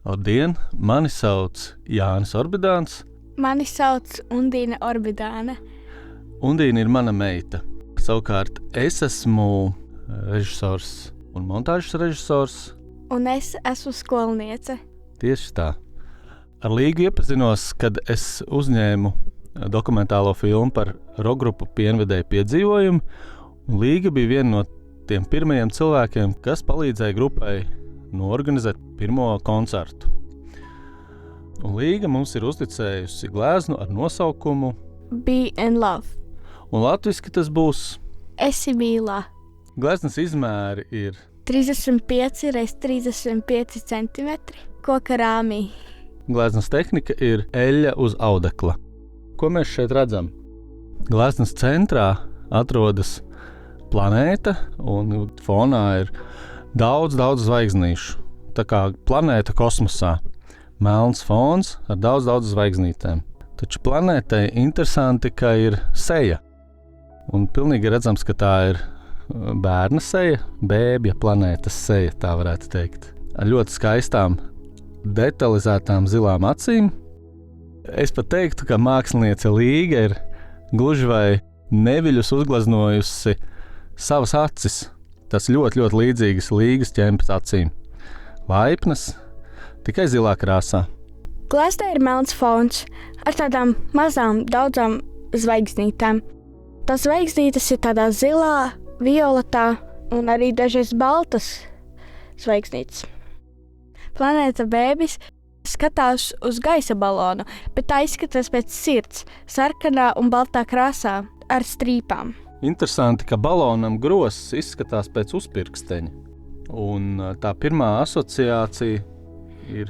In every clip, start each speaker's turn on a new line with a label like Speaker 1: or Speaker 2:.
Speaker 1: Labdien, mani sauc Jānis Orbidāns.
Speaker 2: Mani sauc Undīna Orbidāne.
Speaker 1: Undīna ir mana meita. Savukārt es esmu režisors un montāžas režisors.
Speaker 2: Un es esmu skolniece.
Speaker 1: Tieši tā. Ar Līgu iepazinos, kad es uzņēmu dokumentālo filmu par rokgrupu Pienvedēju piedzīvojumu. Un Līga bija viena no tiem pirmajiem cilvēkiem, kas palīdzēja grupai norganizēt pirmo koncertu. Un Līga mums ir uzticējusi gleznu ar nosaukumu
Speaker 2: Be in Love.
Speaker 1: Un latviski tas būs
Speaker 2: Esi mīlā.
Speaker 1: Gleznas izmēri ir
Speaker 2: 35 x 35 centimetri. Koka rāmī.
Speaker 1: Gleznas tehnika ir eļļa uz audekla. Ko mēs šeit redzam? Gleznas centrā atrodas planēta un fonā ir daudz zvaigznīšu. Tā kā planēta kosmosā. Melns fons ar daudz zvaigznītēm. Taču planētai interesanti, ka ir seja. Un pilnīgi redzams, ka tā ir bērna seja, bēbja planētas seja, tā varētu teikt. Ar ļoti skaistām, detalizētām zilām acīm. Es pat teiktu, ka māksliniece Līga ir gluži vai neviļus uzgleznojusi savas acis. Tas ļoti līdzīgas Līgas ķempas acīm. Laipnas, tikai zilā krāsā.
Speaker 2: Gleznā ir melns fons ar tādām mazām, daudzām zvaigznītēm. Tās zvaigznītes ir tādā zilā, violetā un arī dažreiz baltas zvaigznītes. Planēta bēbis skatās uz gaisa balonu, bet tā izskatās pēc sirds, sarkanā un baltā krāsā ar strīpām.
Speaker 1: Interesanti, ka balonam gross izskatās pēc uzpirksteņa. Un tā pirmā asociācija ir,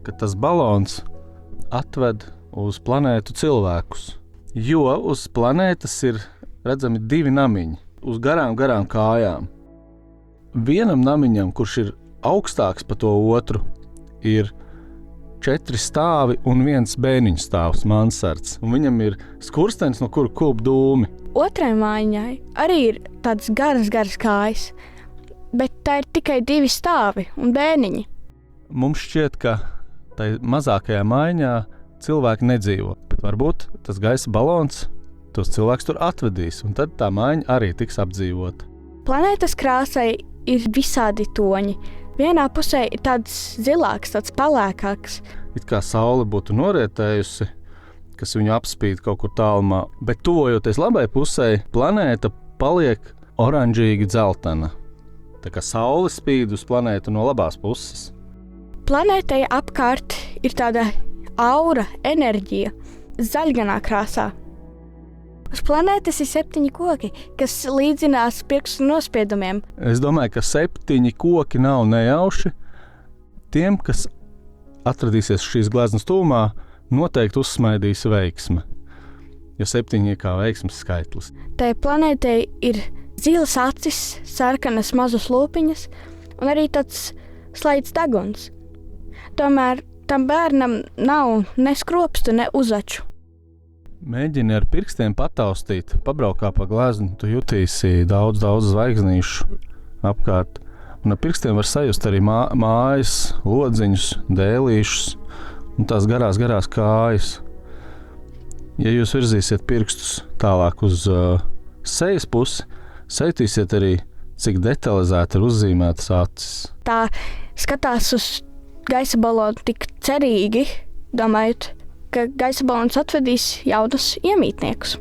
Speaker 1: ka tas balons atved uz planētu cilvēkus. Jo uz planētas ir redzami divi namiņi uz garām kājām. Vienam namiņam, kurš ir augstāks par to otru, ir 4 stāvi un 1 bēniņu stāvs, mansards. Un viņam ir skurstenis, no kura kūp dūmi.
Speaker 2: Otrai mājiņai arī ir tādas garas kājas, bet tā ir tikai 2 stāvi un bēniņi.
Speaker 1: Mums šķiet, ka tai mazākajā mājiņā cilvēki nedzīvo, bet varbūt tas gaisa balons tos cilvēkus tur atvedīs, un tad tā mājiņa arī tiks apdzīvota.
Speaker 2: Planētas krāsai ir visādi toņi. Vienā pusē ir tāds zilāks, tāds palēkāks.
Speaker 1: It kā saule būtu norietējusi, kas viņu apspīd kaut kur tālumā, bet tuvojoties labai pusē, planēta paliek oranžīgi dzeltena. Tā kā saule spīd uz planētu no labās puses.
Speaker 2: Planētai apkārt ir tāda aura, enerģija, zaļganā krāsā. Uz planētas ir 7 koki, kas līdzinās pirkstu nospiedumiem.
Speaker 1: Es domāju, ka 7 koki nav nejauši. Tiem, kas atradīsies šīs gleznas tūmā, noteikti uzsmaidīs veiksme, jo 7 ir kā veiksmes skaitlis.
Speaker 2: Tai planētai ir zilas acis, sarkanas mazas lūpiņas un arī tāds slaids deguns. Tomēr tam bērnam nav ne skropstu, ne uzaču.
Speaker 1: Mēģini ar pirkstiem pataustīt, pabraukā pa gleznu, tu jutīsi daudz zvaigznīšu apkārt. Un ar pirkstiem var sajust arī mājas, lodziņus, dēlīšus un tās garās kājas. Ja jūs virzīsiet pirkstus tālāk uz sejas pusi, sajūtīsiet arī, cik detalizēti ir uzzīmētas acis.
Speaker 2: Tā skatās uz gaisa balonu tik cerīgi, domājot, ka gaisa balons atvedīs jaunus iemītniekus.